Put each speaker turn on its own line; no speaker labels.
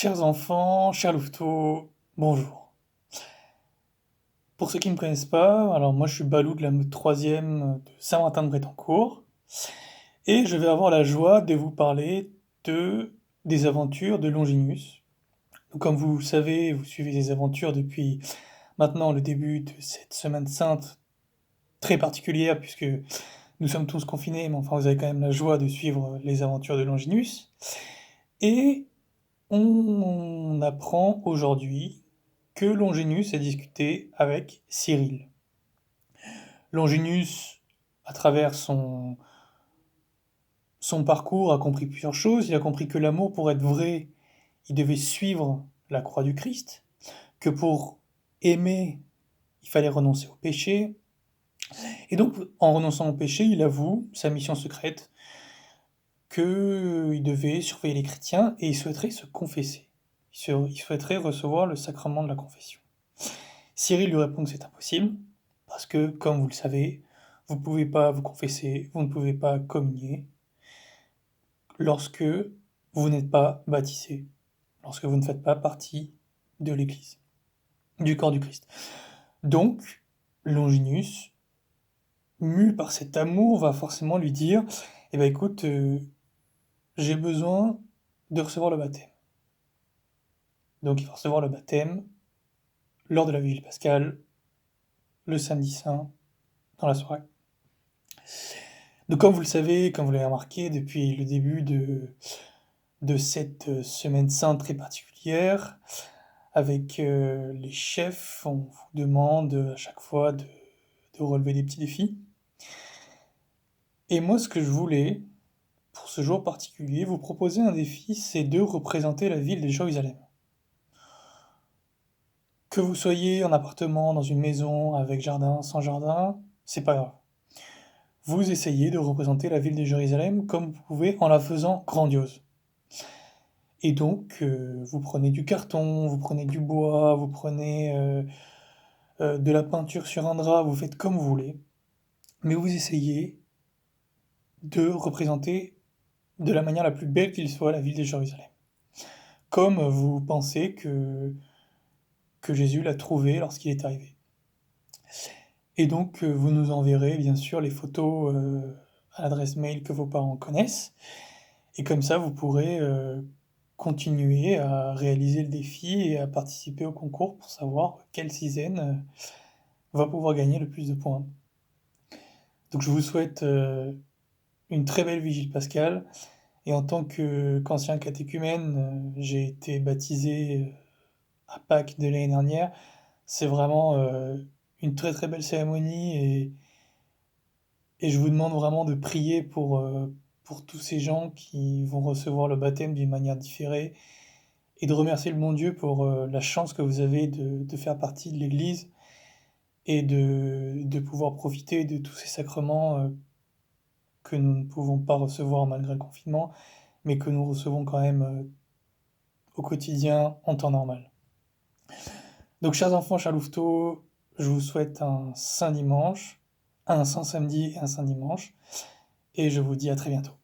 Chers enfants, chers louveteaux, bonjour. Pour ceux qui ne me connaissent pas, alors moi je suis Balou de la troisième de Saint-Martin-de-Brétancourt, et je vais avoir la joie de vous parler des aventures de Longinus. Donc, comme vous le savez, vous suivez les aventures depuis maintenant le début de cette semaine sainte très particulière, puisque nous sommes tous confinés, mais enfin vous avez quand même la joie de suivre les aventures de Longinus. Et on apprend aujourd'hui que Longinus a discuté avec Cyril. Longinus, à travers son parcours, a compris plusieurs choses. Il a compris que l'amour, pour être vrai, il devait suivre la croix du Christ, que pour aimer, il fallait renoncer au péché. Et donc, en renonçant au péché, il avoue sa mission secrète, qu'il devait surveiller les chrétiens et il souhaiterait se confesser. Il souhaiterait recevoir le sacrement de la confession. Cyril lui répond que c'est impossible, parce que, comme vous le savez, vous ne pouvez pas vous confesser, vous ne pouvez pas communier lorsque vous n'êtes pas baptisé, lorsque vous ne faites pas partie de l'Église, du corps du Christ. Donc, Longinus, mu par cet amour, va forcément lui dire, eh ben écoute, j'ai besoin de recevoir le baptême. Donc il va recevoir le baptême lors de la Vigile pascale, le samedi saint, dans la soirée. Donc comme vous le savez, comme vous l'avez remarqué depuis le début de cette semaine sainte très particulière, avec les chefs, on vous demande à chaque fois de relever des petits défis. Et moi, ce que je voulais, pour ce jour particulier, vous proposer un défi, c'est de représenter la ville de Jérusalem. Que vous soyez en appartement, dans une maison, avec jardin, sans jardin, c'est pas grave. Vous essayez de représenter la ville de Jérusalem comme vous pouvez en la faisant grandiose. Et donc, vous prenez du carton, vous prenez du bois, vous prenez de la peinture sur un drap, vous faites comme vous voulez, mais vous essayez de représenter de la manière la plus belle qu'il soit la ville de Jérusalem. Comme vous pensez que Jésus l'a trouvée lorsqu'il est arrivé. Et donc, vous nous enverrez bien sûr les photos à l'adresse mail que vos parents connaissent. Et comme ça, vous pourrez continuer à réaliser le défi et à participer au concours pour savoir quelle sizaine va pouvoir gagner le plus de points. Donc je vous souhaite une très belle vigile pascale. Et en tant qu'ancien catéchumène, j'ai été baptisé à Pâques de l'année dernière. C'est vraiment une très très belle cérémonie et je vous demande vraiment de prier pour tous ces gens qui vont recevoir le baptême d'une manière différée et de remercier le bon Dieu pour la chance que vous avez de faire partie de l'Église et de pouvoir profiter de tous ces sacrements que nous ne pouvons pas recevoir malgré le confinement, mais que nous recevons quand même au quotidien en temps normal. Donc, chers enfants, chers louveteaux, je vous souhaite un saint dimanche, un saint samedi et un saint dimanche, et je vous dis à très bientôt.